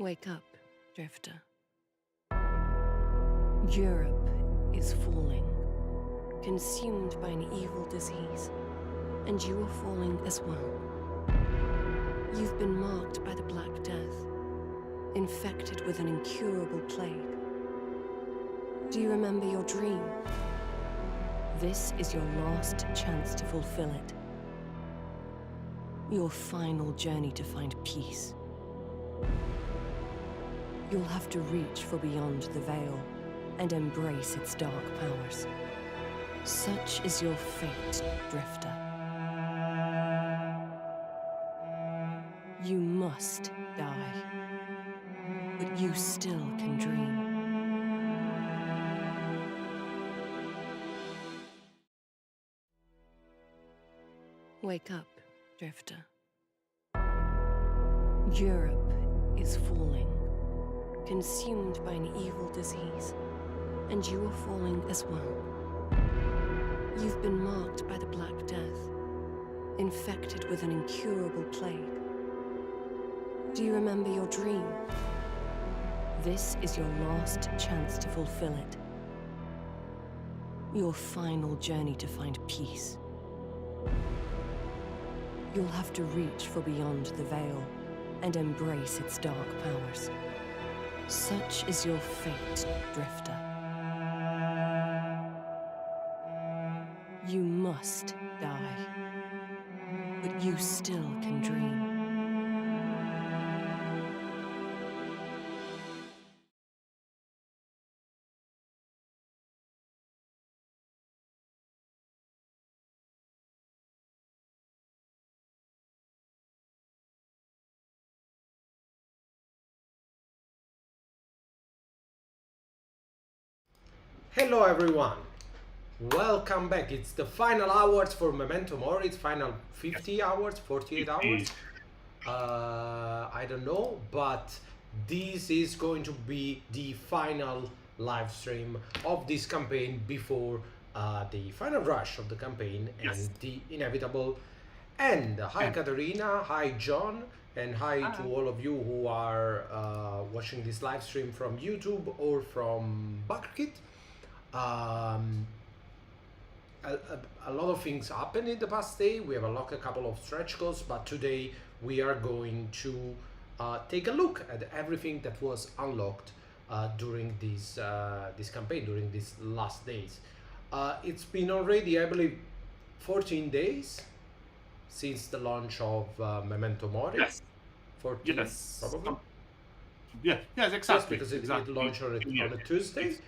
Wake up, Drifter. Europe is falling, consumed by an evil disease, and you are falling as well. You've been marked by the Black Death, infected with an incurable plague. Do you remember your dream? This is your last chance to fulfill it. Your final journey to find peace. You'll have to reach for beyond the veil and embrace its dark powers. Such is your fate, Drifter. You must die, but you still can dream. Wake up, Drifter. Europe is falling, consumed by an evil disease, and you are falling as well. You've been marked by the Black Death, infected with an incurable plague. Do you remember your dream? This is your last chance to fulfill it. Your final journey to find peace. You'll have to reach for beyond the veil and embrace its dark powers. Such is your fate, Drifter. You must die, but you still can dream. Hello everyone, welcome back. It's the final hours for Memento Mori. It's final 50 hours, 48 hours. I don't know, but this is going to be the final live stream of this campaign before the final rush of the campaign and the inevitable end. Hi Katerina, hi John, and hi to all of you who are watching this live stream from YouTube or from Backerkit. A lot of things happened in the past day. We have unlocked a couple of stretch goals, but today we are going to take a look at everything that was unlocked during this campaign, during these last days. It's been already, I believe, 14 days since the launch of Memento Mori. Yes. 14, Yes. probably. Yes, exactly. Yes, because it launched on a Tuesday.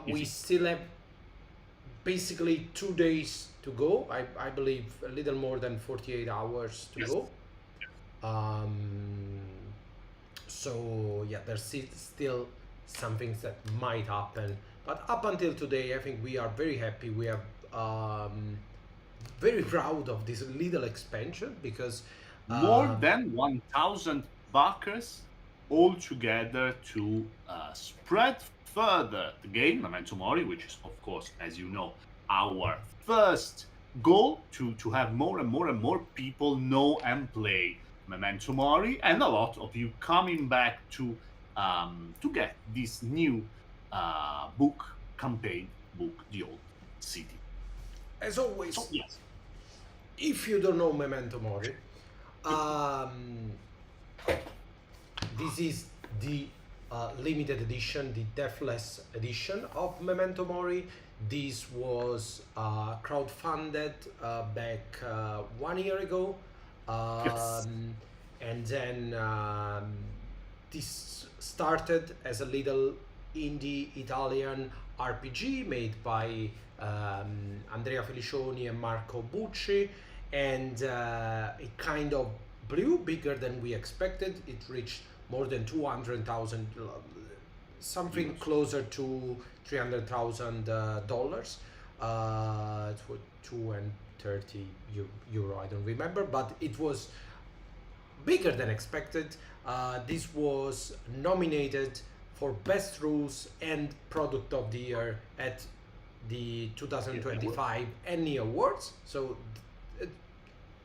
We still have basically 2 days to go. I believe a little more than 48 hours to go. So yeah, there's still some things that might happen, but up until today I think we are very happy. We are very proud of this little expansion because more than 1,000 backers all together to spread further the game, Memento Mori, which is, of course, as you know, our first goal to have more and more people know and play Memento Mori, and a lot of you coming back to get this new campaign book, The Old City. as always, So, yes. if you don't know Memento Mori, this is the limited edition, the Deathless edition of Memento Mori. This was crowdfunded back 1 year ago. And then this started as a little indie Italian RPG made by Andrea Felicioni and Marco Bucci, and it kind of blew bigger than we expected. It reached more than 200,000, something closer to $300,000, for 230 euro. I don't remember, but it was bigger than expected. This was nominated for Best Rules and Product of the Year at the 2025 Annie Awards. So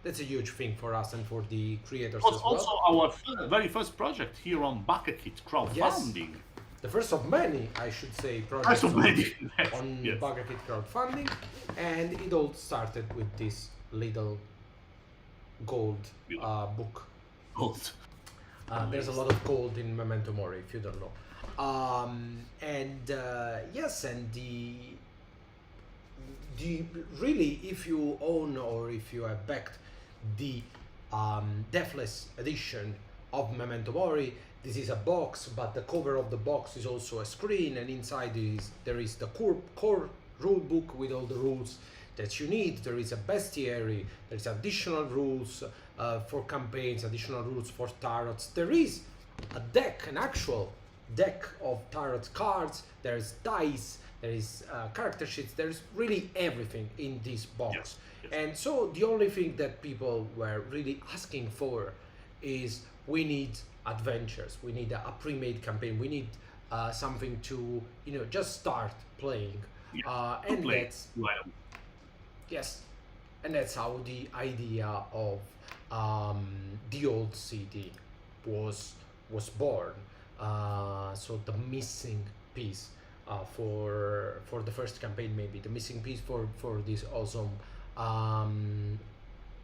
that's a huge thing for us and for the creators was as also well. our very first project here on Backerkit Yes, crowdfunding. the first of many, I should say, First projects of many. Yes, on yes. Backerkit crowdfunding, and it all started with this little gold book. Gold. There's a lot of gold in Memento Mori, if you don't know. Yes, and the really, if you own or if you have backed the Deathless edition of Memento Mori, this is a box, but the cover of the box is also a screen, and inside there is the core rule book with all the rules that you need. There is a bestiary, there's additional rules for campaigns, additional rules for tarots. There is a deck, an actual deck of tarot cards, there's dice, there is character sheets, there's really everything in this box. Yes, yes. And so the only thing that people were really asking for is we need adventures, we need a pre-made campaign, we need something to just start playing. Yeah, to And play that's well. yes, and that's how the idea of the old city was born. So the missing piece for the first campaign, maybe the missing piece for this awesome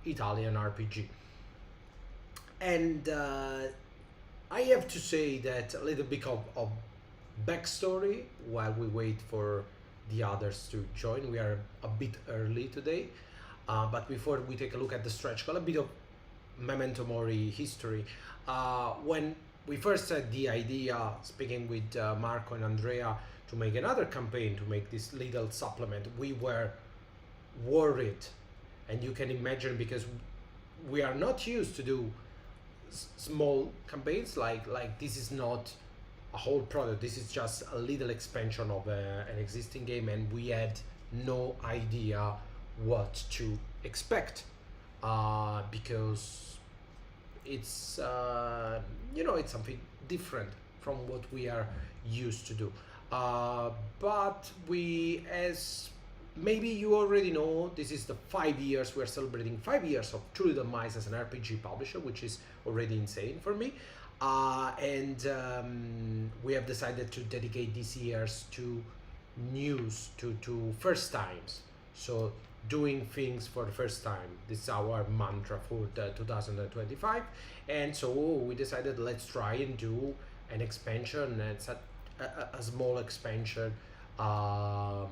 Italian RPG. And I have to say that a little bit of backstory while we wait for the others to join. We are a bit early today, but before we take a look at the stretch goal, a bit of Memento Mori history. When we first had the idea, speaking with Marco and Andrea, to make another campaign, to make this little supplement, we were worried, and you can imagine, because we are not used to do small campaigns like this. Is not a whole product, this is just a little expansion of an existing game, and we had no idea what to expect, because it's it's something different from what we are used to do, but we, as maybe you already know, this is the 5 years, we're celebrating 5 years of True Little Mice as an RPG publisher, which is already insane for me. We have decided to dedicate these years to news, to first times. So doing things for the first time. This is our mantra for the 2025. And so we decided, let's try and do an expansion. It's a small expansion on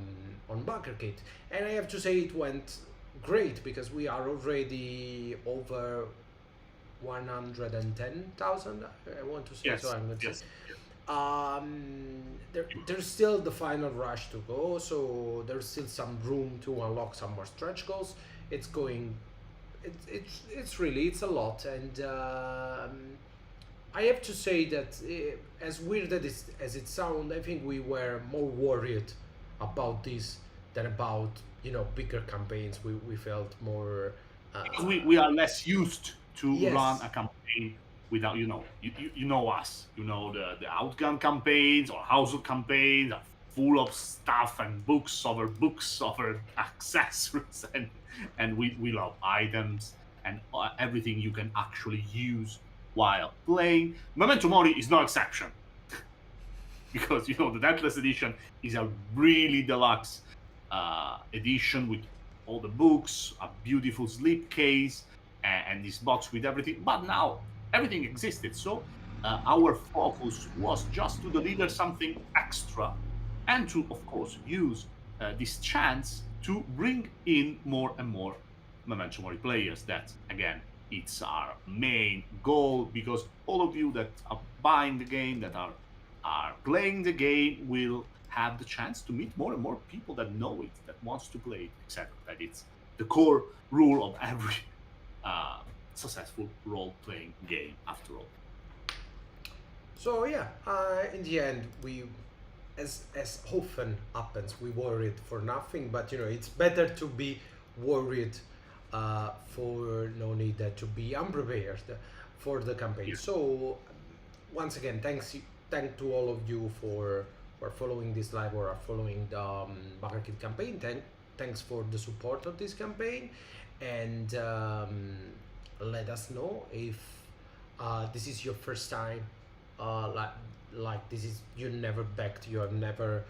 Backerkit. And I have to say it went great, because we are already over 110,000, I want to say. Yes, So I'm going to yes, say. yes. There's still the final rush to go, so there's still some room to unlock some more stretch goals. It's going, it's really, it's a lot, and I have to say that as weird as it sounds, I think we were more worried about this than about bigger campaigns. We felt more. Because we are less used to Yes. run a campaign without, you know us, the outgun campaigns or household campaigns are full of stuff and books over accessories, and we love items and everything you can actually use while playing. Memento Mori is no exception, because the Deathless edition is a really deluxe edition with all the books, a beautiful slipcase, and this box with everything. But now everything existed, so our focus was just to deliver something extra, and to, of course, use this chance to bring in more and more Memento Mori players. That, again, it's our main goal, because all of you that are buying the game, that are playing the game, will have the chance to meet more and more people that know it, that wants to play it, etc. That it's the core rule of every successful role-playing game, after all. So yeah, in the end, we, as often happens, we worried for nothing. But it's better to be worried for no need to be unprepared for the campaign. Yeah. So once again, thank to all of you for following this live or are following the Backerkit campaign. thanks for the support of this campaign, and let us know if this is your first time, like this is you never backed, you have never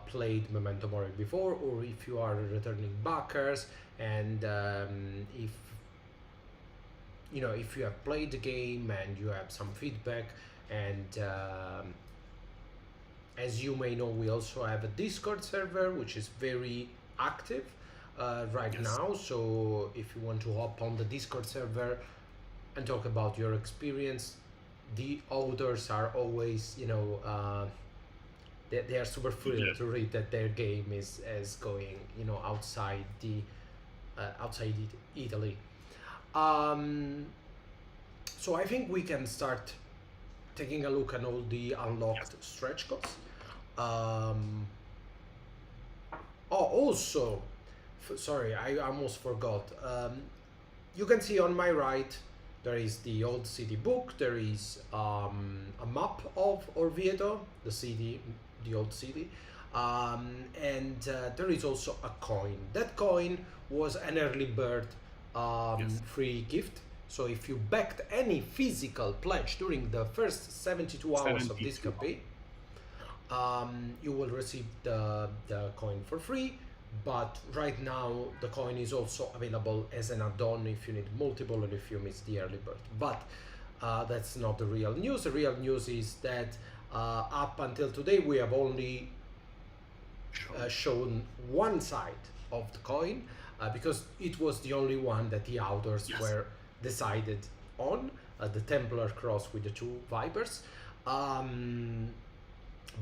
played Memento Mori before, or if you are returning backers, and if if you have played the game and you have some feedback, and as you may know, we also have a Discord server which is very active right now. So if you want to hop on the Discord server and talk about your experience, the authors are always, they are super thrilled to read that their game is going, outside Italy. So I think we can start taking a look at all the unlocked stretch goals. Also, sorry, I almost forgot. You can see on my right there is the old city book. There is a map of Orvieto, the city, the old city, and there is also a coin. That coin was an early bird free gift. So if you backed any physical pledge during the first 72 hours of this campaign, you will receive the coin for free. But right now the coin is also available as an add-on if you need multiple or if you miss the early bird. But that's not the real news. The real news is that up until today we have only shown one side of the coin, because it was the only one that the authors were decided on, the Templar cross with the two vipers.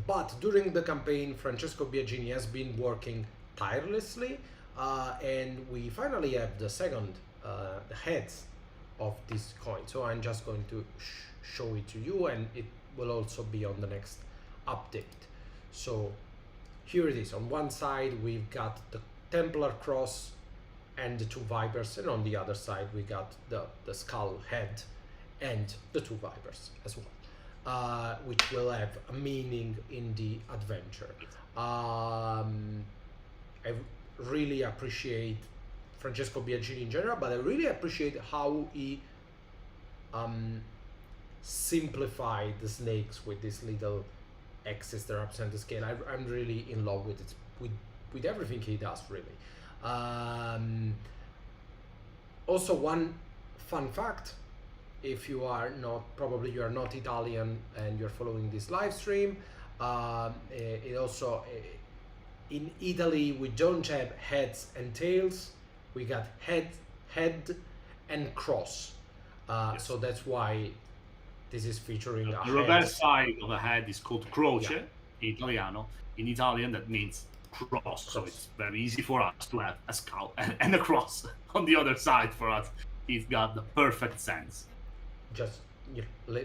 But during the campaign, Francesco Biagini has been working tirelessly, and we finally have the second heads of this coin. So I'm just going to show it to you, and it will also be on the next update. So here it is. On one side we've got the Templar cross and the two vipers, and on the other side we got the skull head and the two vipers as well, which will have a meaning in the adventure. I really appreciate Francesco Biagini in general, but I really appreciate how he simplified the snakes with this little X's that represent the scale. I'm really in love with it, with everything he does, really. Also, one fun fact: if you are probably you are not Italian and you're following this live stream, it also in Italy we don't have heads and tails. We got head, and cross. So that's why this is featuring a the reverse side of the head is called croce in Italiano. In Italian, that means cross. So it's very easy for us to have a skull and a cross on the other side. For us, it's got the perfect sense. Just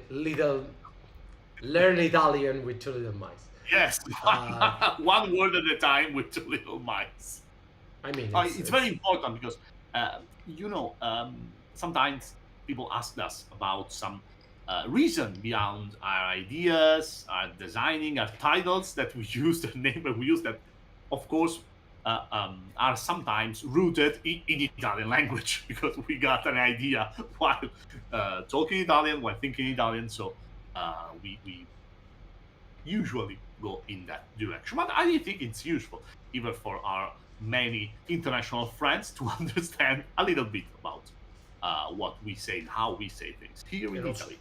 little learn Italian with two little mice. Yes, one word at a time with two little mice. I mean, it's very important because sometimes people ask us about some reason beyond our ideas, our designing, our titles that we use, the name that we use, that of course are sometimes rooted in Italian language, because we got an idea while talking Italian, while thinking Italian. So we usually go in that direction. But I think it's useful, even for our many international friends, to understand a little bit about what we say and how we say things here in Italy.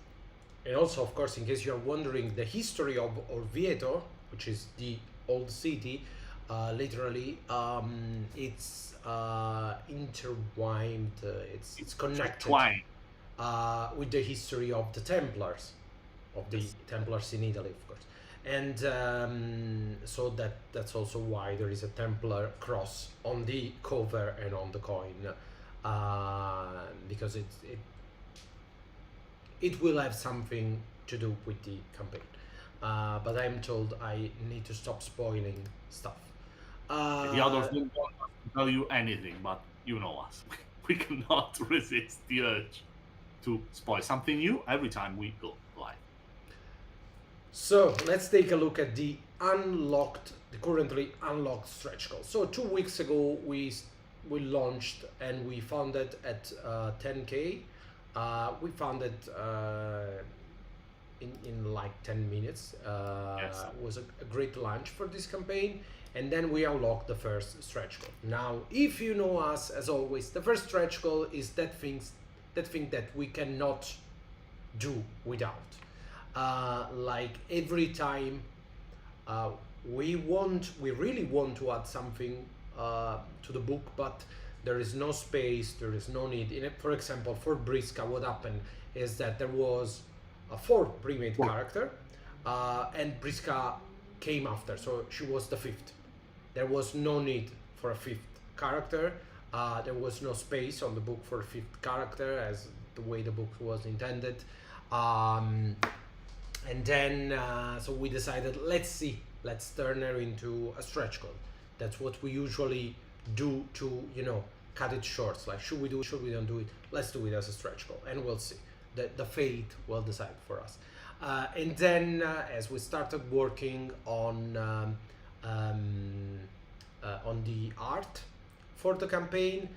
And also, of course, in case you're wondering, the history of Orvieto, which is the old city, literally, it's intertwined, it's connected with the history of the Templars, Templars in Italy, of course. And so that's also why there is a Templar cross on the cover and on the coin, because it will have something to do with the campaign. But I'm told I need to stop spoiling stuff. The others don't want us to tell you anything, but you know us. We cannot resist the urge to spoil something new every time we go live. So let's take a look at the the currently unlocked stretch goal. So 2 weeks ago we launched and we found it at 10k. We found it in like 10 minutes. Yes. It was a great launch for this campaign, and then we unlocked the first stretch goal. Now, if you know us, as always, the first stretch goal is that thing that we cannot do without. Like every time we really want to add something to the book, but there is no space, there is no need. For example, for Briska, what happened is that there was a fourth pre-made character, and Briska came after, so she was the fifth. There was no need for a fifth character. There was no space on the book for a fifth character, as the way the book was intended. And then, so we decided, let's turn her into a stretch goal. That's what we usually do to, cut it short. Like, should we do it? Should we don't do it? Let's do it as a stretch goal, and we'll see. The fate will decide for us. And then, as we started working on the art for the campaign,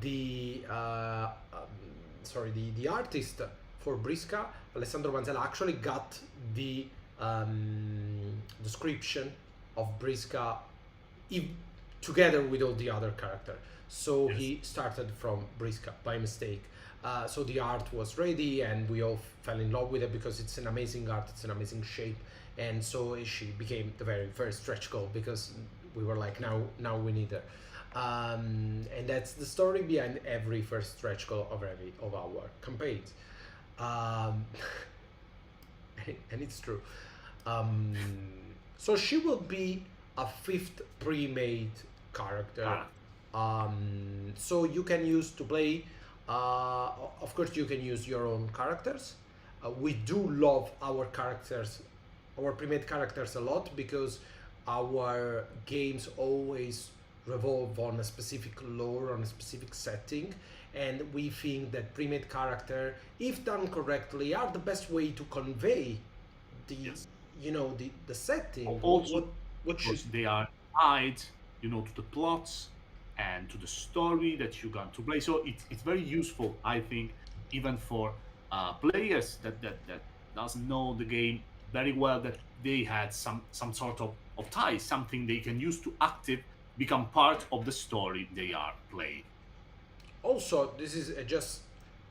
the artist for Briska, Alessandro Manzella, actually got the description of Briska together with all the other characters. So Yes. he started from Briska by mistake. So the art was ready, and we all fell in love with it because it's an amazing art, it's an amazing shape, and so she became the very first stretch goal because we were like, now we need her. And that's the story behind every first stretch goal of our campaigns. And it's true. So she will be a fifth pre-made character. So you can use to play. Of course, you can use your own characters. We do love our characters, our pre-made characters a lot, because our games always revolve on a specific lore, on a specific setting, and we think that pre-made character, if done correctly, are the best way to convey the Yes. the setting. Also, what should because they are tied, to the plots and to the story that you're going to play. So it's very useful, I think, even for players that doesn't know the game very well, that they had some sort of ties, something they can use to become part of the story they are playing. Also, this is just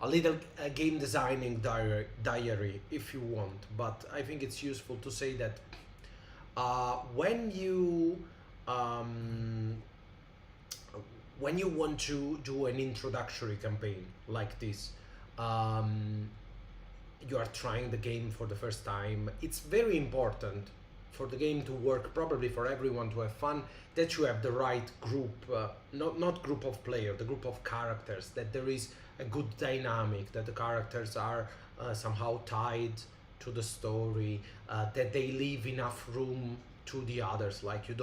a little game designing diary, if you want, but I think it's useful to say that when you want to do an introductory campaign like this, you are trying the game for the first time, it's very important for the game to work, probably for everyone to have fun, that you have the right group, not group of players, the group of characters, that there is a good dynamic, that the characters are somehow tied to the story, that they leave enough room to the others. Like you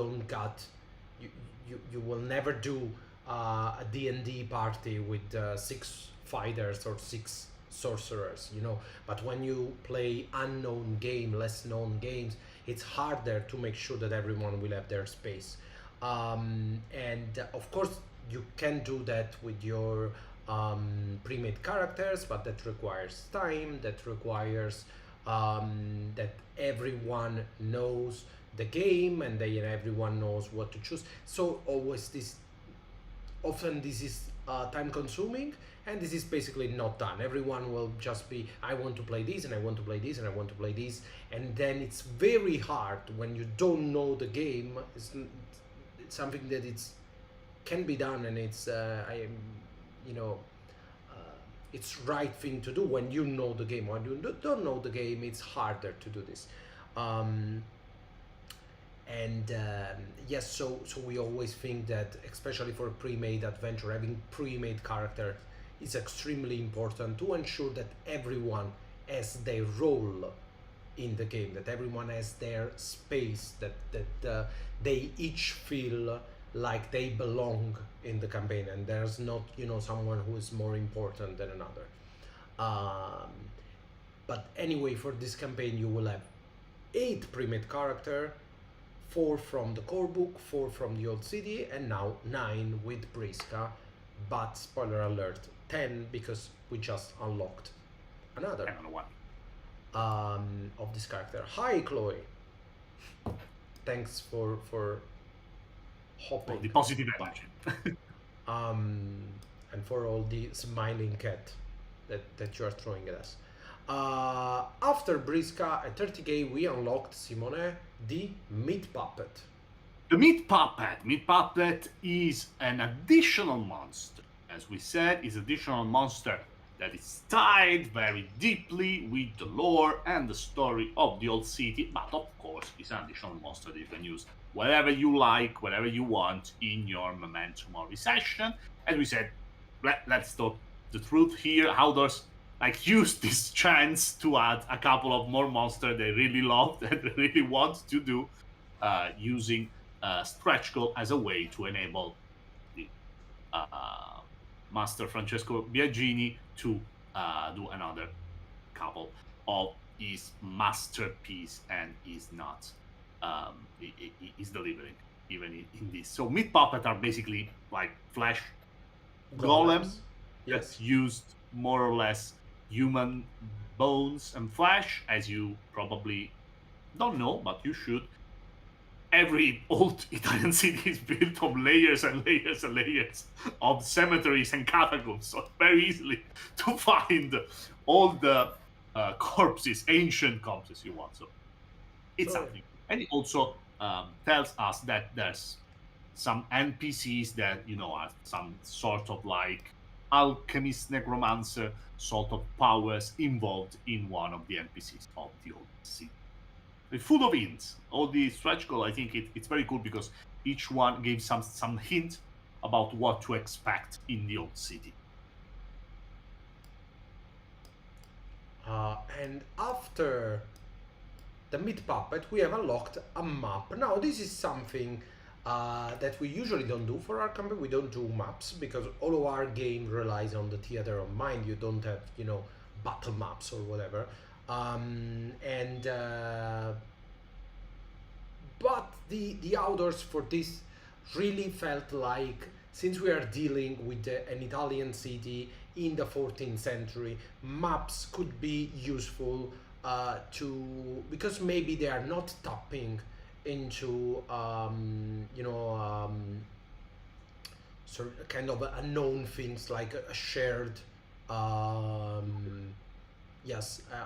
will never do a D&D party with 6 fighters or 6 sorcerers, but when you play less known games, it's harder to make sure that everyone will have their space. And of course you can do that with your pre-made characters, but that requires time, that requires that everyone knows the game, and then everyone knows what to choose. So often this is time consuming, and this is basically not done. Everyone will just be, I want to play this, and I want to play this, and I want to play this, and then it's very hard when you don't know the game. It's something that can be done, and it's it's right thing to do when you know the game. When you don't know the game, it's harder to do this. Yes, so we always think that, especially for a pre-made adventure, having pre-made character is extremely important to ensure that everyone has their role in the game, that everyone has their space, that they each feel like they belong in the campaign, and there's not someone who is more important than another. But anyway, for this campaign you will have 8 pre-made character, 4 from the core book, 4 from the old city, and now 9 with Briska. But spoiler alert, 10 because we just unlocked another one. Of this character. Hi, Chloe. Thanks for hopping. The positive energy. And for all the smiling cat that you are throwing at us. After Briska at 30k, we unlocked, Simone, the Meat Puppet. The Meat Puppet. Meat Puppet is an additional monster. As we said, is additional monster that is tied very deeply with the lore and the story of the old city, but of course it's an additional monster that you can use wherever you like, wherever you want in your Memento Mori session. As we said, let's talk the truth here. How does use this chance to add a couple of more monsters they really love and really want to do, using stretch goal as a way to enable the Master Francesco Biagini to do another couple of his masterpiece, and is not is delivering even in this. So Meat Puppet are basically like flesh golems that used more or less human bones and flesh, as you probably don't know, but you should. Every old Italian city is built of layers and layers and layers of cemeteries and catacombs, so it's very easily to find all the corpses, ancient corpses you want. So it's something. And it also tells us that there's some NPCs that, are some sort of like alchemist, necromancer sort of powers involved in one of the NPCs of the old city. Full of hints. All the stretch goal, I think it's very cool because each one gave some hint about what to expect in the old city. And after the Meat Puppet, we have unlocked a map. Now, this is something that we usually don't do for our campaign. We don't do maps because all of our game relies on the theater of mind. You don't have, battle maps or whatever. But the outdoors for this really felt like, since we are dealing with an Italian city in the 14th century, maps could be useful because maybe they are not tapping into sort of kind of unknown things like a shared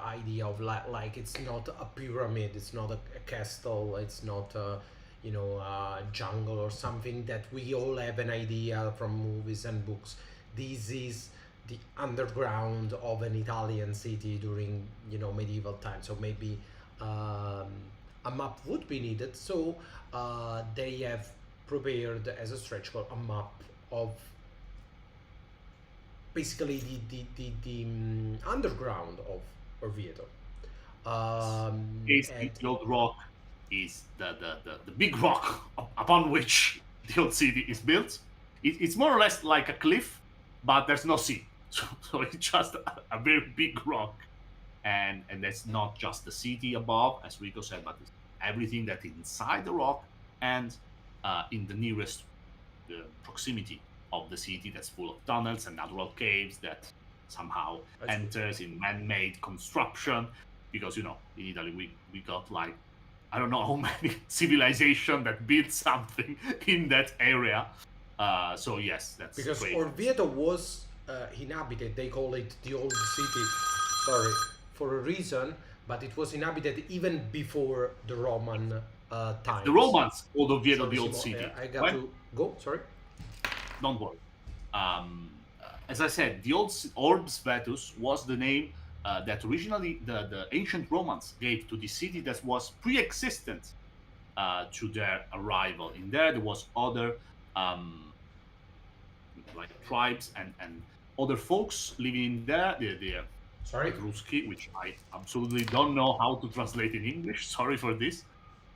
idea of like it's not a pyramid, it's not a castle, it's not a jungle or something that we all have an idea from movies and books. This is the underground of an Italian city during medieval times, so maybe a map would be needed. So they have prepared as a stretch goal a map of basically the underground of Orvieto. The old rock is the big rock upon which the old city is built. It's more or less like a cliff, but there's no sea. So it's just a very big rock. And that's not just the city above, as Rico said, but it's everything that is inside the rock and in the nearest proximity of the city, that's full of tunnels and natural caves that somehow enters in man-made construction, because in Italy we got like I don't know how many civilization that built something in that area. So yes, that's because great. Orvieto was inhabited. They call it the old city, sorry, for a reason, but it was inhabited even before the Roman times. The Romans called Orvieto the old city. I got to go. Sorry. Don't worry. As I said, the old Orbs Vetus was the name that originally the ancient Romans gave to the city that was pre-existent to their arrival. In there was other like tribes and other folks living in there. The Etrusci, which I absolutely don't know how to translate in English. Sorry for this.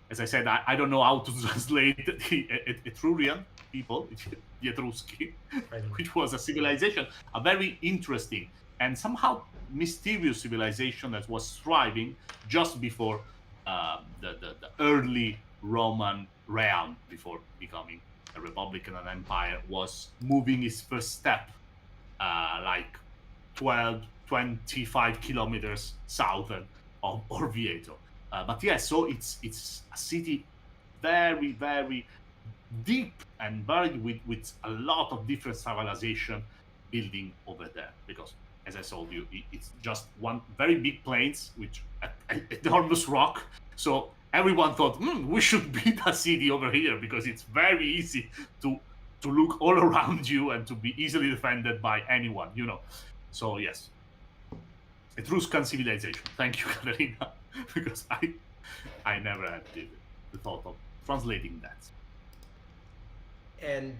As I said, I don't know how to translate the Etrurian people, the Etrusci, which was a civilization, a very interesting and somehow mysterious civilization that was thriving just before the early Roman realm before becoming a republic and an empire was moving its first step, like 12, 25 kilometers south of Orvieto. But yes, so it's a city very, very deep and buried with a lot of different civilization building over there. Because, as I told you, it's just one very big plains with an enormous rock. So everyone thought, we should build a city over here because it's very easy to look all around you and to be easily defended by anyone, you know. So yes, Etruscan civilization. Thank you, Katerina, because I never had the thought of translating that. And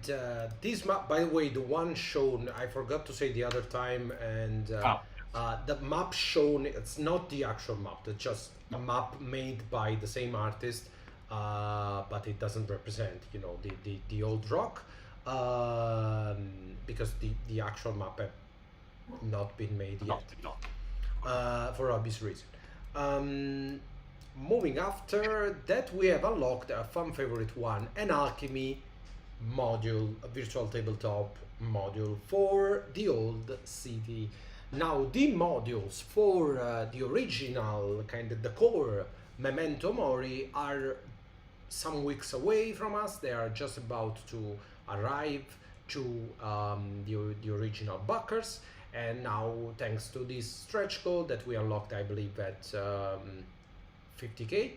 this map, by the way, the one shown, I forgot to say the other time, and the map shown, it's not the actual map, it's just a map made by the same artist, but it doesn't represent, you know, the old rock, because the actual map had not been made yet, for obvious reason. Moving after that, we have unlocked a fan favorite one, an alchemy module, a virtual tabletop module for the old city. Now the modules for the original, kind of the core Memento Mori, are some weeks away from us. They are just about to arrive to the original backers, and now thanks to this stretch code that we unlocked, I believe at 50k,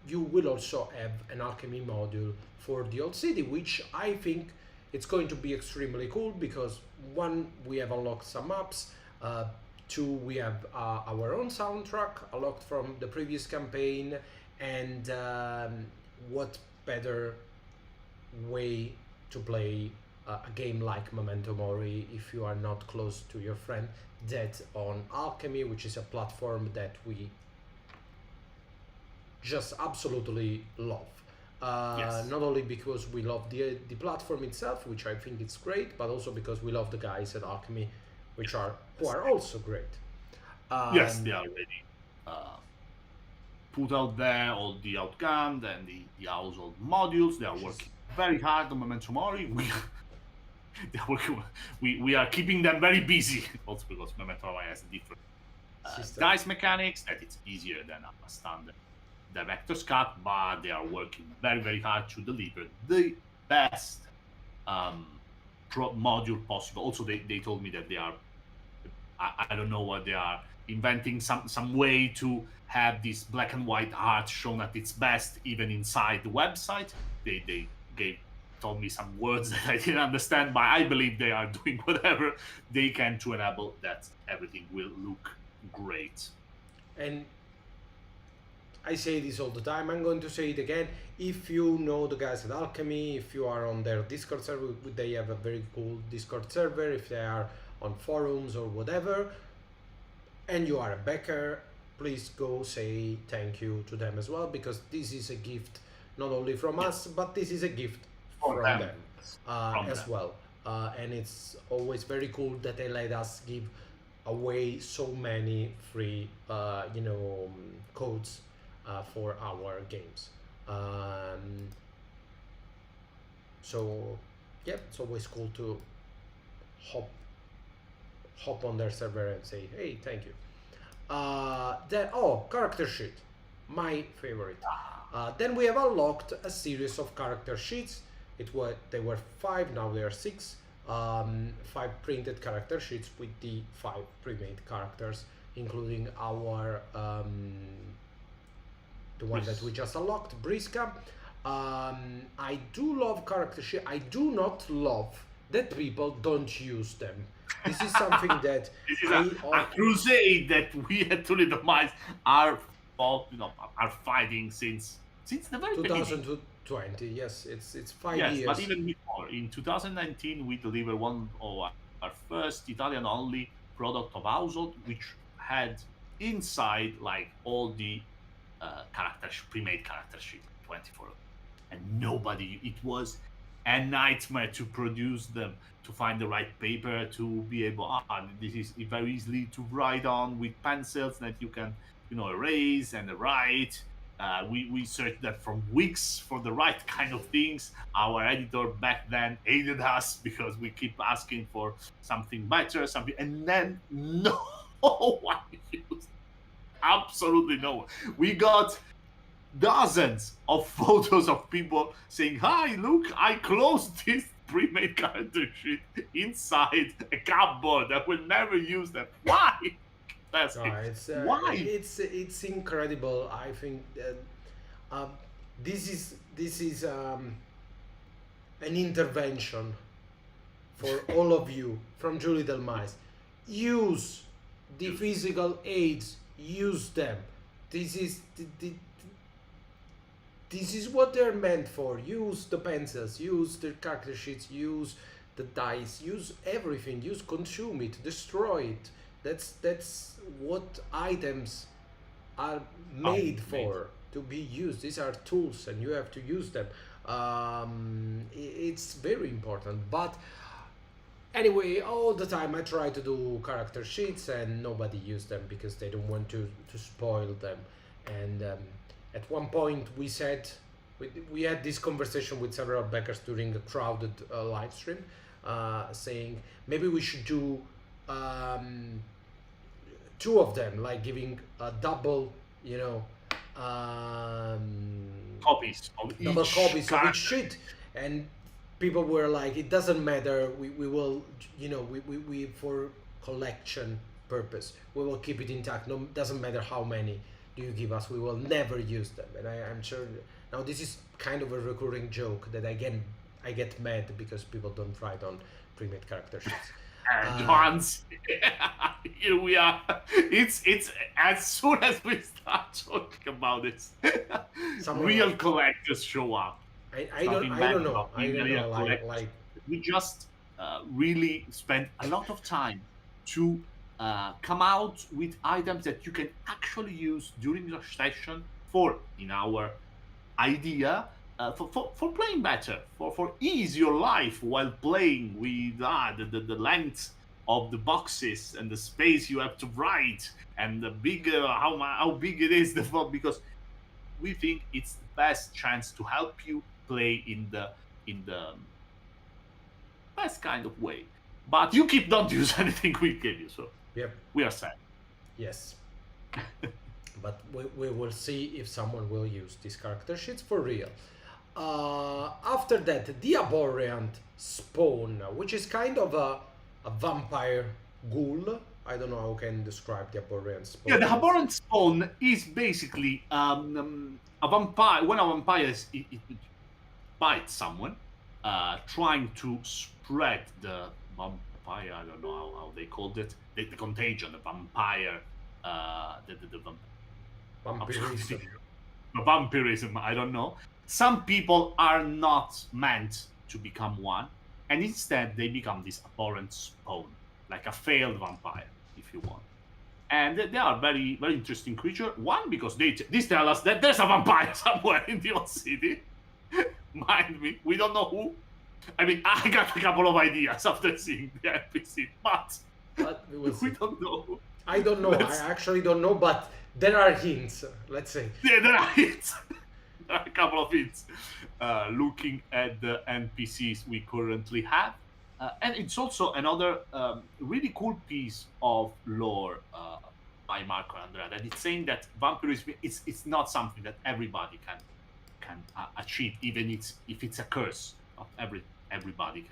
you will also have an alchemy module for the old city, which I think it's going to be extremely cool because one, we have unlocked some maps, two, we have our own soundtrack unlocked from the previous campaign, and what better way to play a game like Memento Mori if you are not close to your friend that on alchemy, which is a platform that we just absolutely love. Yes. Not only because we love the platform itself, which I think it's great, but also because we love the guys at Alchemy, who are also great. Yes, they are already put out there all the outgunned and the household modules. They are working very hard on Memento Mori. We are keeping them very busy, also because Memento Mori has different dice mechanics that it's easier than a standard director's cut, but they are working very, very hard to deliver the best module possible. Also, they told me that they are, I don't know what they are, inventing some way to have this black and white art shown at its best even inside the website. They told me some words that I didn't understand, but I believe they are doing whatever they can to enable that everything will look great. And I say this all the time, I'm going to say it again. If you know the guys at Alchemy, if you are on their Discord server, they have a very cool Discord server, if they are on forums or whatever, and you are a backer, please go say thank you to them as well, because this is a gift not only from us, but this is a gift from them as well. And it's always very cool that they let us give away so many free, codes for our games. So yeah, it's always cool to hop on their server and say, hey, thank you. Then character sheet, my favorite. Then we have unlocked a series of character sheets. They were 5, now they are 6. 5 printed character sheets with the 5 pre-made characters, including our the one that we just unlocked, Briska. I do love character sheet. I do not love that people don't use them. This is something that this is a crusade that we at Toledo Mice are fighting since the very beginning. 2020. Yes, it's 5 yes, years. But even before, in 2019, we delivered one of our first Italian-only product of household, which had inside like all the pre-made character sheet 24, and nobody. It was a nightmare to produce them, to find the right paper, to be able. This is very easily to write on with pencils that you can, erase and write. We searched that for weeks for the right kind of things. Our editor back then hated us because we keep asking for something better, something, and then no one used, absolutely no one. We got dozens of photos of people saying, "Hi, look, I closed this pre-made character sheet inside a cupboard. I will never use them. Why?" That's it. Why? It's incredible. I think this is an intervention for all of you from Julie Delmais. Use the physical aids. Use them. This is this is what they're meant for. Use the pencils. Use the character sheets. Use the dice. Use everything. Use consume it. Destroy it. That's what items are made for, to be used. These are tools and you have to use them. It's very important. But anyway, all the time I try to do character sheets and nobody used them because they don't want to spoil them. And at one point we said, we had this conversation with several backers during a crowded live stream, saying maybe we should do two of them, like giving a double, Copies of double each copies of character. each sheet. And people were like, it doesn't matter, we will, we for collection purpose, we will keep it intact. No, doesn't matter how many do you give us, we will never use them. And I'm sure now this is kind of a recurring joke that I get mad because people don't write on pre-made character sheets. And once here we are. It's as soon as we start talking about this, Someone real else. collectors show up. I don't know. I don't know. Like We just really spent a lot of time to come out with items that you can actually use during your session for, in our idea, for playing better, for ease your life while playing with the length of the boxes and the space you have to write and the bigger how big it is, because we think it's the best chance to help you play in the best kind of way. But you keep don't use anything we give you, so yep. we are sad. Yes. But we will see if someone will use these character sheets for real. After that, the Abhorrent Spawn, which is kind of a vampire ghoul. I don't know how I can describe the Abhorrent Spawn. Yeah, the Abhorrent Spawn is basically a vampire. When a vampire it bites someone, trying to spread the vampire. I don't know how they called it. The contagion, the vampire, Vampirism. vampirism. I don't know. Some people are not meant to become one, and instead they become this abhorrent spawn, like a failed vampire, if you want. And they are very, very interesting creature. One, because these tell us that there's a vampire somewhere in the old city. Mind me, we don't know who. I mean, I got a couple of ideas after seeing the NPC, but we don't know who. I don't know. I actually don't know, but there are hints. Let's say. Yeah, there are hints. There are a couple of hints. Looking at the NPCs we currently have, and it's also another really cool piece of lore by Marco Andrea, that it's saying that vampirism it's not something that everybody can achieve, even if it's a curse. Not everybody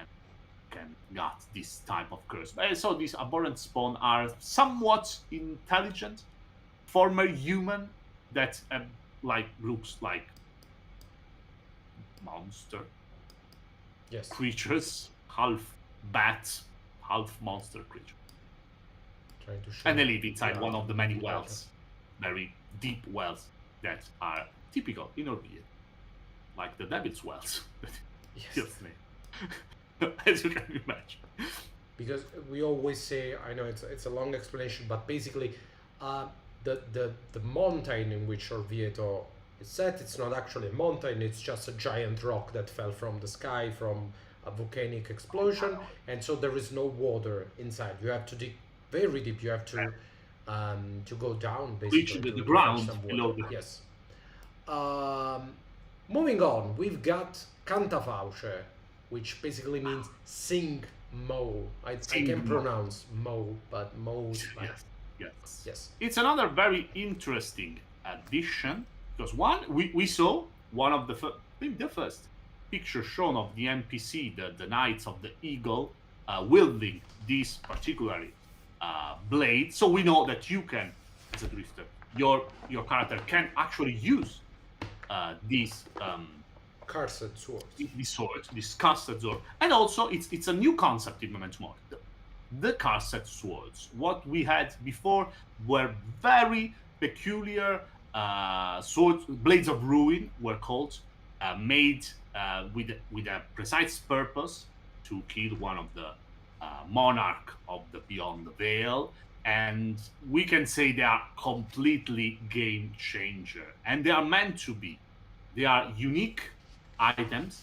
can get this type of curse. So these abhorrent spawn are somewhat intelligent, former human that looks like monster Yes. creatures, half bat, half monster creature. Trying to show. And they live inside Yeah. one of the many wells, very deep wells that are typical in Orvieto, like the Devil's Wells. Yes. Yes, name. As you can imagine. Because we always say, I know it's a long explanation, but basically, the mountain in which Orvieto is set, it's not actually a mountain, it's just a giant rock that fell from the sky from a volcanic explosion, and so there is no water inside. You have to dig very deep. You have to go down basically Reach the to ground fetch some water. below the- Yes. Moving on, we've got Cantafauce, which basically means sing Mo. I can pronounce Mo, but Mo's like Yes, yes. yes. It's another very interesting addition because one, we saw one of I think the first picture shown of the NPC, the Knights of the Eagle, wielding this particular blade. So we know that you can, as a drifter, your character can actually use these Cursed swords. this sword, this cursed sword, and also it's a new concept in Memento Mori. The cursed swords. What we had before were very peculiar swords, blades of ruin were called, made with a precise purpose to kill one of the monarch of the Beyond the Veil. And we can say they are completely game changer, and they are meant to be. They are unique items,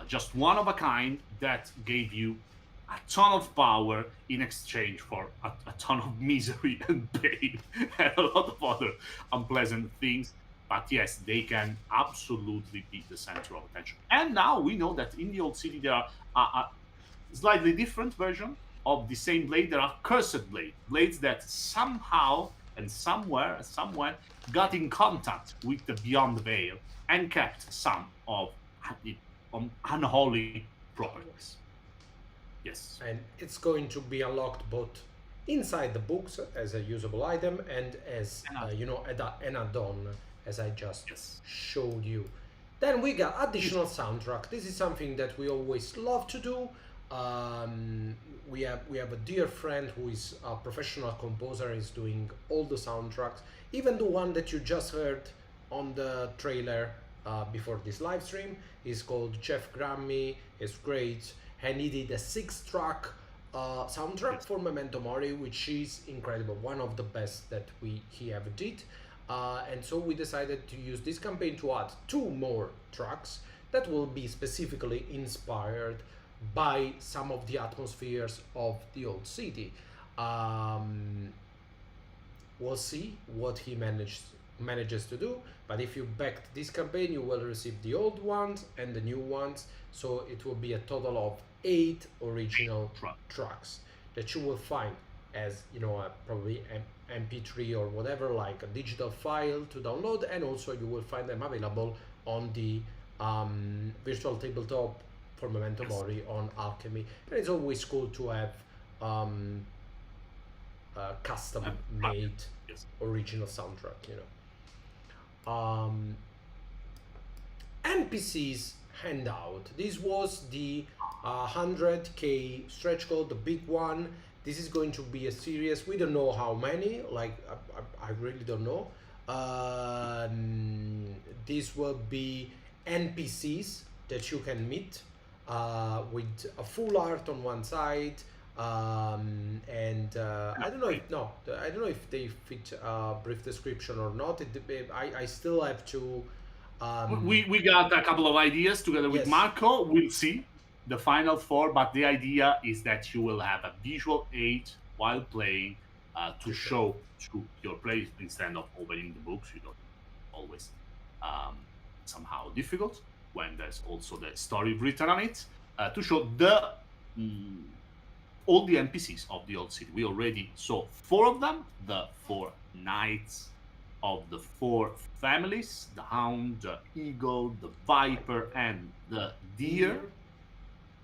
just one of a kind that gave you a ton of power in exchange for a ton of misery and pain and a lot of other unpleasant things. But yes, they can absolutely be the center of attention. And now we know that in the Old City there are a slightly different version of the same blade. There are cursed blades that somehow and somewhere got in contact with the Beyond the Veil and kept some of the unholy properties. Yes. And it's going to be unlocked both inside the books as a usable item and as an add-on, as I just showed you. Then we got additional soundtrack. This is something that we always love to do. We have a dear friend who is a professional composer, is doing all the soundtracks, even the one that you just heard on the trailer before this live stream is called Jeff Grammy. It's great, and he did a 6-track soundtrack for Memento Mori, which is incredible, one of the best that he ever did. And so we decided to use this campaign to add 2 more tracks that will be specifically inspired by some of the atmospheres of the Old City. We'll see what he manages to do, but if you backed this campaign, you will receive the old ones and the new ones, so it will be a total of 8 original tracks that you will find as probably MP3 or whatever, like a digital file to download, and also you will find them available on the virtual tabletop for Memento Mori on Alchemy. And it's always cool to have custom made original soundtrack, NPCs handout. This was the 100k stretch goal, the big one. This is going to be a series. We don't know how many, like I really don't know. This will be NPCs that you can meet with a full art on one side, and I don't know if they fit a brief description or not. I still have to. We got a couple of ideas together with Marco. We'll see the final 4, but the idea is that you will have a visual aid while playing to show to your players instead of opening the books. You don't always somehow difficult when there's also the story written on it, to show all the NPCs of the Old City. We already saw 4 of them, the 4 knights of the 4 families, the hound, the eagle, the viper, and the deer.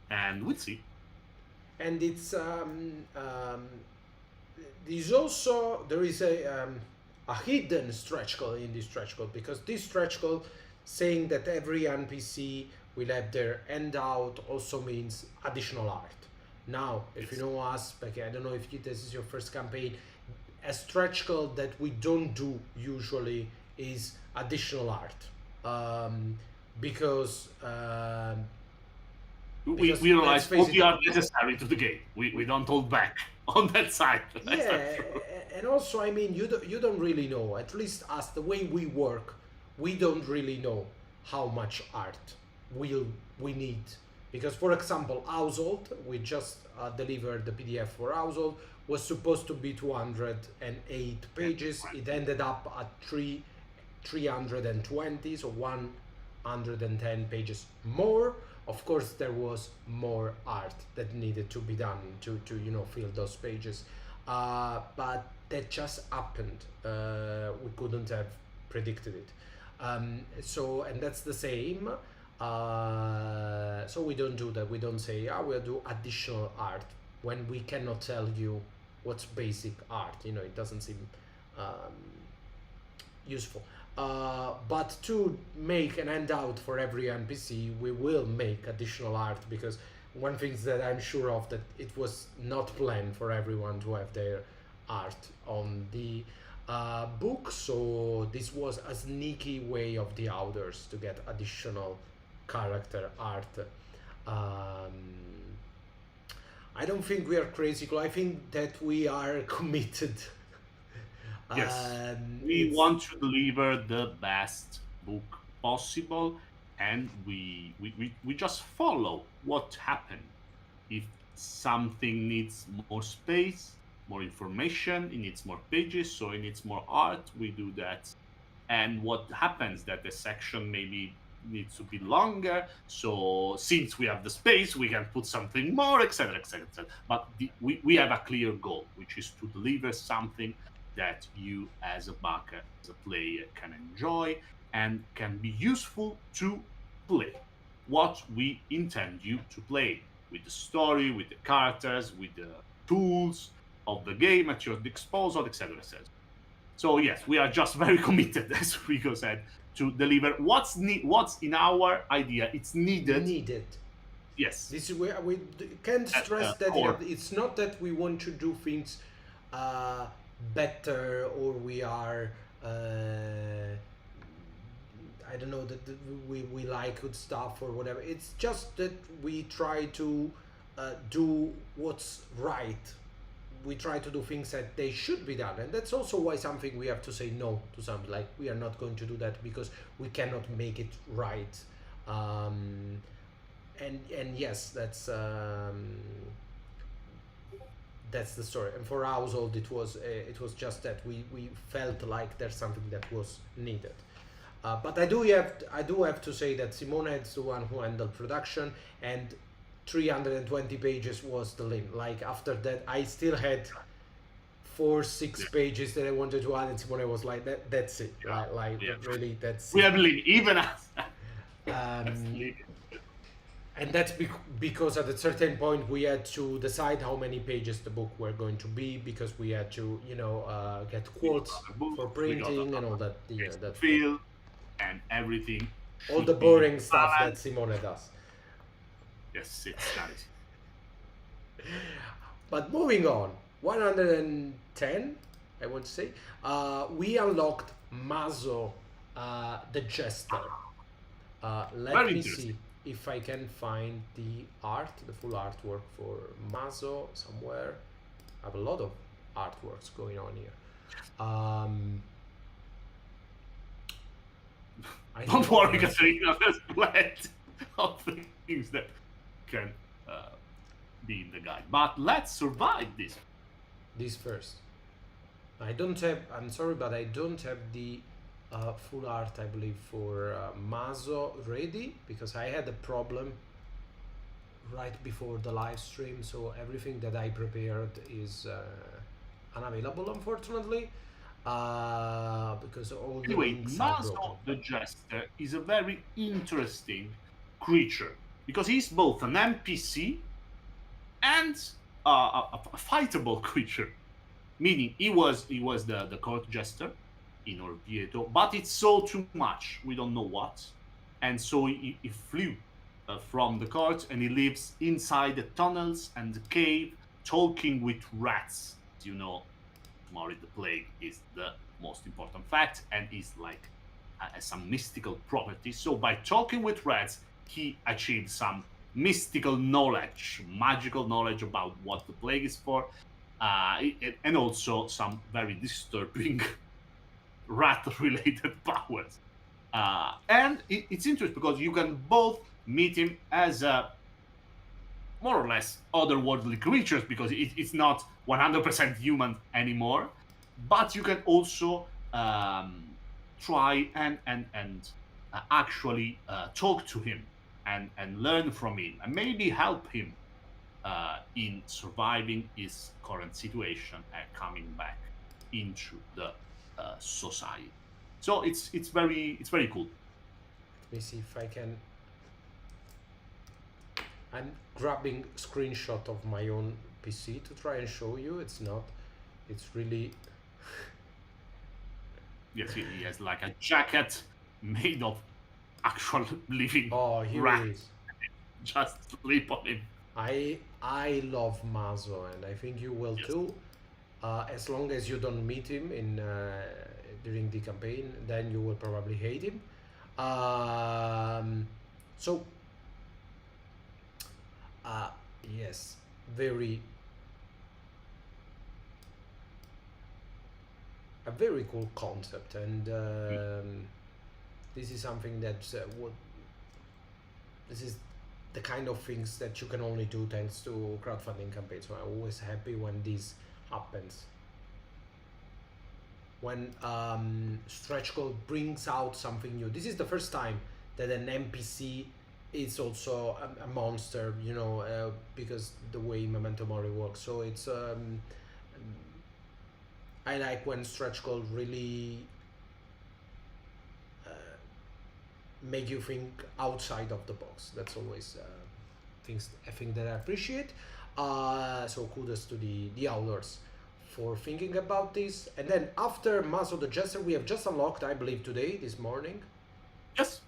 And we'll see. And it's there is a hidden stretch goal in this stretch goal, because this stretch goal saying that every NPC will have their handout also means additional art. Now, if you know us, Becky, I don't know if this is your first campaign, a stretch goal that we don't do usually is additional art, because we realize all the art necessary to the game. We don't hold back on that side. Yeah, and also, I mean, you don't really know, at least us, the way we work, we don't really know how much art we need. Because, for example, Household, we just delivered the PDF for Household, was supposed to be 208 pages. It ended up at 320, so 110 pages more. Of course, there was more art that needed to be done to fill those pages, but that just happened. We couldn't have predicted it. And that's the same. So we don't do that. We don't say, we'll do additional art when we cannot tell you what's basic art. It doesn't seem useful. But to make an handout for every NPC, we will make additional art, because one thing that I'm sure of, that it was not planned for everyone to have their art on the book. So this was a sneaky way of the authors to get additional character art. I don't think we are crazy. I think that we are committed. Yes, we want to deliver the best book possible, and we just follow what happened. If something needs more space, more information, it needs more pages, so it needs more art, we do that. And what happens that the section maybe needs to be longer, so since we have the space, we can put something more, etc., etc., etc. But we have a clear goal, which is to deliver something that you as a backer, as a player, can enjoy and can be useful to play what we intend you to play, with the story, with the characters, with the tools of the game at your disposal, etc., etc. So yes, we are just very committed, as Rico said, to deliver what's in our idea. It's needed. Yes. This is where we can't stress that it's not that we want to do things better, or we are I don't know, that we like good stuff or whatever. It's just that we try to do what's right. We try to do things that they should be done, and that's also why something we have to say no to something, like we are not going to do that because we cannot make it right. And yes, that's the story. And for Household, it was just that we felt like there's something that was needed. But I do have to say that Simone is the one who handled production, and 320 pages was the limit. Like, after that, I still had 4-6 pages that I wanted to add, and Simone was like, "That's it." Really, that's we have even us. And that's because at a certain point we had to decide how many pages the book were going to be, because we had to, get quotes for printing and all that. That feel and everything. All the boring stuff that Simone does. Yes, it's nice. But moving on, 110, I want to say, we unlocked Maso, the Jester. Let me see if I can find the full artwork for Maso somewhere. I have a lot of artworks going on here. Don't worry, Katerina, there's plenty of things that can be in the guide. But let's survive this. This first. I'm sorry, but I don't have the full art, I believe, for Maso ready, because I had a problem right before the live stream, so everything that I prepared is unavailable, unfortunately, because all the links are broken. Maso the Jester is a very interesting creature, because he's both an NPC and a fightable creature, meaning he was the court jester in Orvieto, but it saw too much, we don't know what, and so he flew from the court, and he lives inside the tunnels and the cave, talking with rats. You know, Mori the Plague is the most important fact, and is like some mystical property. So by talking with rats, he achieved some mystical knowledge, magical knowledge about what the plague is for, and also some very disturbing rat-related powers. And it's interesting because you can both meet him as a more or less otherworldly creatures, because it's not 100% human anymore, but you can also try and actually talk to him and learn from him and maybe help him in surviving his current situation and coming back into the society. So it's very cool. Let me see if I can. I'm grabbing screenshot of my own PC to try and show you. It's not. It's really. Yes, he has like a jacket made of actual living Oh, here rat. it is. Just sleep on him. I love Mazo, and I think you will Yes. too. As long as you don't meet him in during the campaign, then you will probably hate him. So yes, very a very cool concept, and this is something that would this is the kind of things that you can only do thanks to crowdfunding campaigns. So I'm always happy when this happens. When stretch goal brings out something new. This is the first time that an NPC is also a monster, you know, because the way Memento Mori works. So it's I like when stretch goal really make you think outside of the box. That's always a thing that I appreciate. So kudos to the authors for thinking about this. And then after Maso the Jester, we have just unlocked, I believe today, this morning, Yes.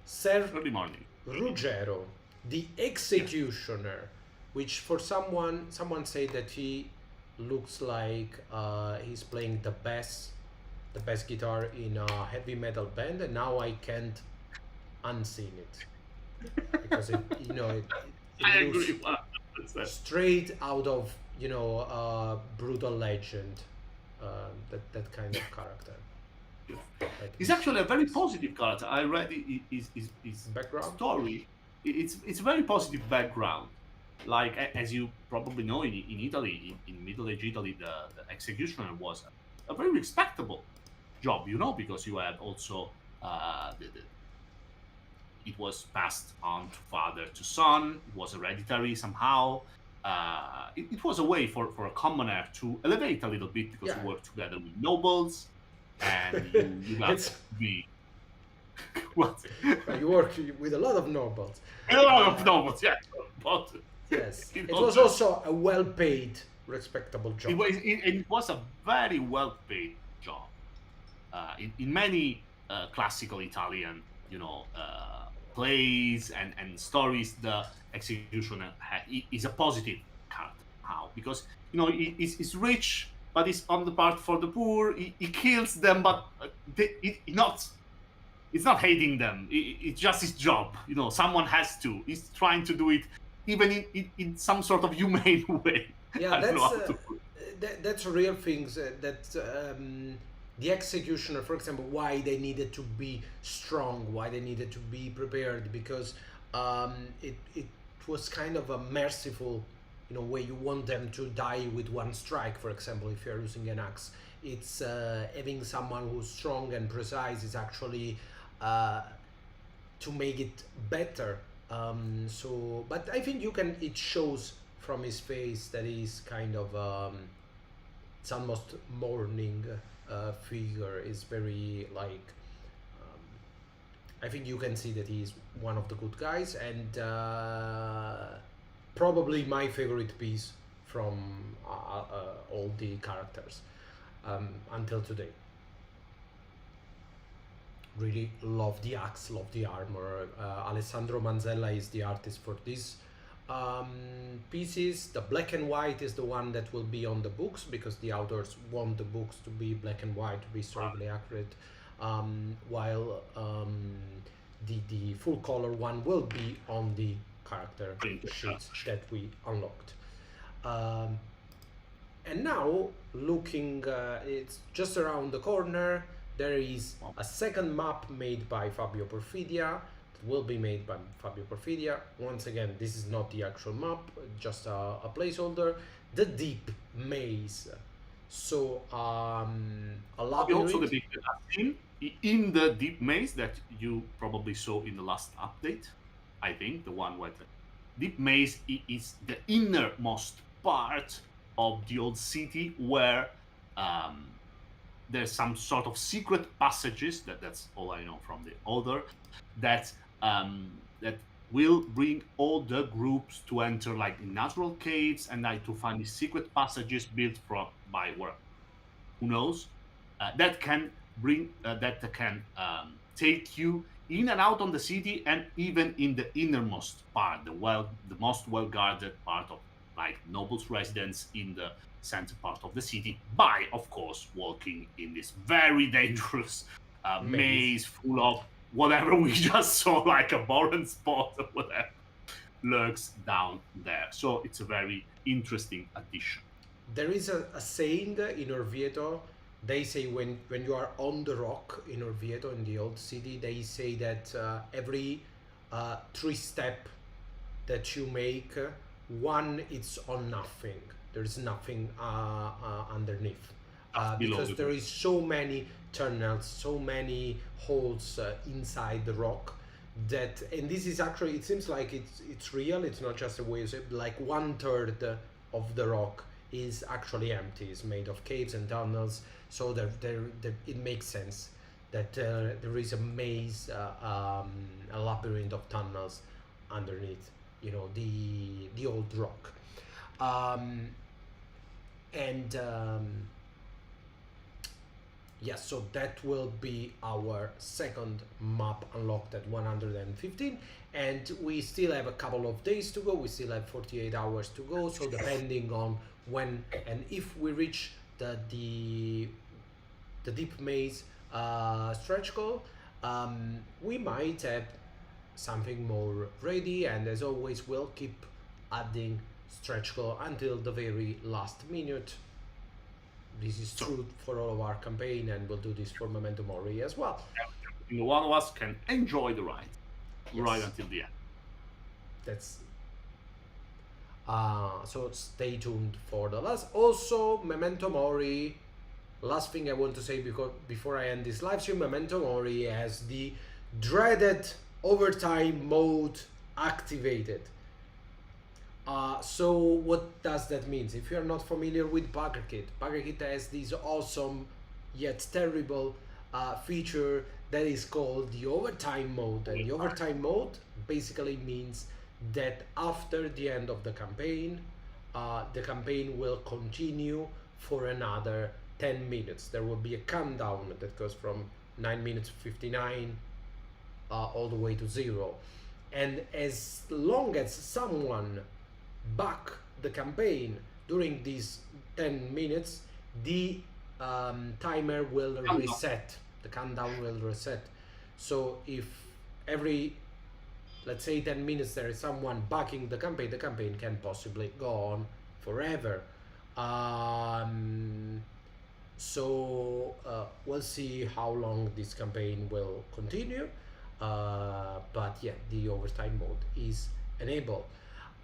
Ser Early morning. Ruggero, the Executioner, which for someone say that he looks like he's playing the best guitar in a heavy metal band, and now I can't unseen it because it I looks agree 100%. straight out of brutal legend, that kind of character. Like He's actually a very positive character. I read his background. story. It's very positive background. Like as you probably know, in Italy, in Middle Age Italy, the executioner was a very respectable job, because you had also it was passed on to father to son. It was hereditary somehow. It was a way for a commoner to elevate a little bit because Yeah. you work together with nobles, and you got It's- to be what? You work with a lot of nobles. A lot of nobles, yeah. But Yes, You it know, was also a well-paid, respectable job. it was a very well-paid job. In many classical Italian, plays and stories, the executioner is a positive character. How? Because he's rich, but he's on the part for the poor. He kills them, but it's not hating them. It's just his job. Someone has to. He's trying to do it, even in some sort of humane way. Yeah, I don't know how that's to- that's real things that the executioner, for example, why they needed to be strong, why they needed to be prepared, because it was kind of a merciful, way you want them to die with one strike. For example, if you're using an axe, it's having someone who's strong and precise is actually to make it better. But I think it shows from his face that he's kind of it's almost mourning figure. Is very like I think you can see that he's one of the good guys, and probably my favorite piece from all the characters until today. Really love the axe, love the armor. Alessandro Manzella is the artist for this pieces. The black and white is the one that will be on the books because the authors want the books to be black and white, to be historically accurate, while the full color one will be on the character sheets that we unlocked. And now looking, it's just around the corner. There is a second map made by Fabio Perfidia. It will be made by Fabio Perfidia. Once again, this is not the actual map, just a placeholder. The Deep Maze. So a You also labyrinth. depicted a scene in the deep maze that you probably saw in the last update. I think the one where the deep maze is the innermost part of the old city where um, there's some sort of secret passages. That's all I know from the other. That will bring all the groups to enter like in natural caves and like to find these secret passages built from by where who knows that can bring that can take you in and out on the city and even in the innermost part, the most well guarded part of like nobles residence in the center part of the city by of course walking in this very dangerous maze full of whatever we just saw, like a boron spot or whatever lurks down there. So it's a very interesting addition. There is a saying in Orvieto. They say when you are on the rock in Orvieto in the old city, they say that every 3 step that you make, one it's on nothing. There's nothing underneath. Because there is so many tunnels, so many holes inside the rock that, and this is actually, it seems like it's real. It's not just a way to say, like 1/3 of the rock is actually empty. It's made of caves and tunnels, so it makes sense that there is a maze, a labyrinth of tunnels underneath, the old rock. Yes, so that will be our second map unlocked at 115, and we still have a couple of days to go. We still have 48 hours to go, so depending on when and if we reach the deep maze stretch goal, we might have something more ready, and as always we'll keep adding stretch goal until the very last minute. This is true for all of our campaign, and we'll do this for Memento Mori as well. One of us can enjoy the ride right until the end. That's so stay tuned for the last. Also, Memento Mori. Last thing I want to say before I end this live stream, Memento Mori has the dreaded overtime mode activated. So what does that mean? If you're not familiar with Backerkit has this awesome yet terrible feature that is called the overtime mode. And the overtime mode basically means that after the end of the campaign will continue for another 10 minutes. There will be a countdown that goes from 9 minutes 59 all the way to 0. And as long as someone back the campaign during these 10 minutes, the timer will reset. The countdown will reset. So if every, let's say, 10 minutes there is someone backing the campaign can possibly go on forever. So we'll see how long this campaign will continue. But yeah, the overtime mode is enabled.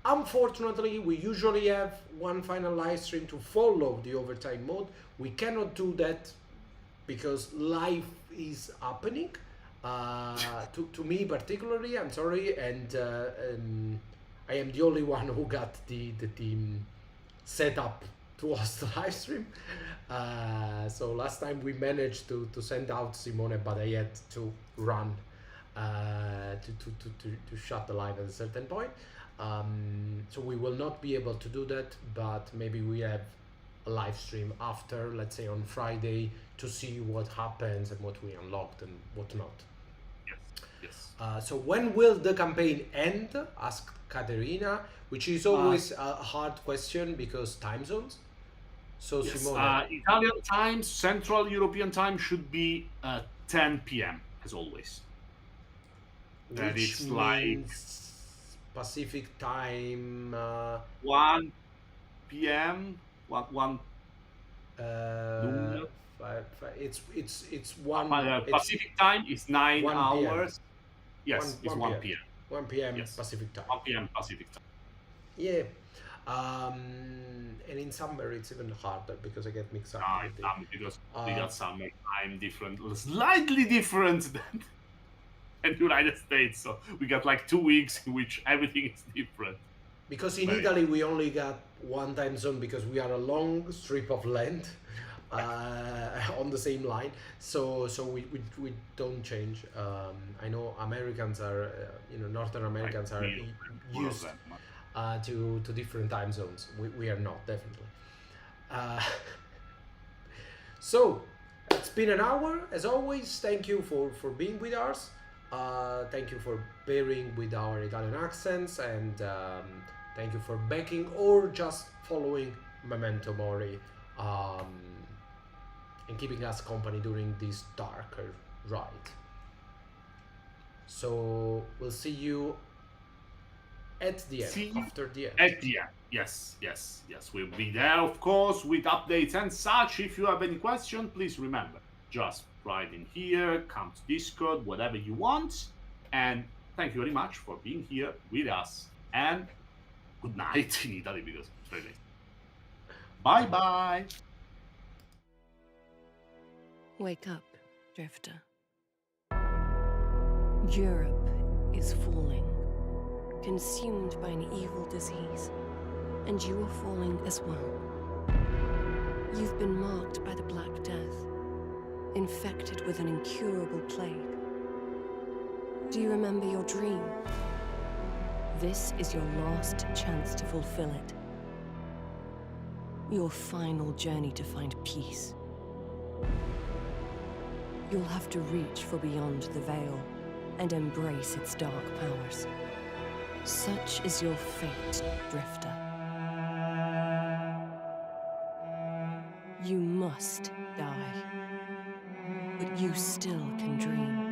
Unfortunately, we usually have one final live stream to follow the overtime mode. We cannot do that because life is happening. To me particularly, I'm sorry, and I am the only one who got the team set up to host the live stream. So last time we managed to send out Simone, but I had to run to shut the live at a certain point. So we will not be able to do that, but maybe we have a live stream after, let's say on Friday, to see what happens and what we unlocked and what not. Yes. So when will the campaign end? Asked Katerina, which is always a hard question because time zones. So Yes. Simone, Italian time, Central European time should be 10 p.m. as always. That which it's like means Pacific time 1 p.m. 1 it's one Pacific time is 9 1 p.m. hours. Yes, it's 1 p.m. 1 p.m. Yes. Pacific time. 1 p.m. Pacific time. Yeah. And in summer it's even harder because I get mixed up Ah, with the. because we Uh, got summertime different, slightly different than United States. So we got like 2 weeks in which everything is different. because in Very Italy we only got one time zone because we are a long strip of land on the same line, so we don't change. I know Americans are, Northern like Americans are three of them, four of used them. to different time zones. We are not, definitely. Uh, so it's been an hour as always. Thank you for being with us. Thank you for bearing with our Italian accents, and thank you for backing or just following Memento Mori, um, and keeping us company during this darker ride. So we'll see you at the end, See you after the end. at the end. Yes, yes, yes. We'll be there, of course, with updates and such. If you have any question, please remember, just write in here, come to Discord, whatever you want. And thank you very much for being here with us. And good night in Italy because it's very late. Bye bye. Wake up, Drifter. Europe is falling, consumed by an evil disease, and you are falling as well. You've been marked by the Black Death, infected with an incurable plague. Do you remember your dream? This is your last chance to fulfill it. Your final journey to find peace. You'll have to reach for beyond the veil and embrace its dark powers. Such is your fate, Drifter. You must die, but you still can dream.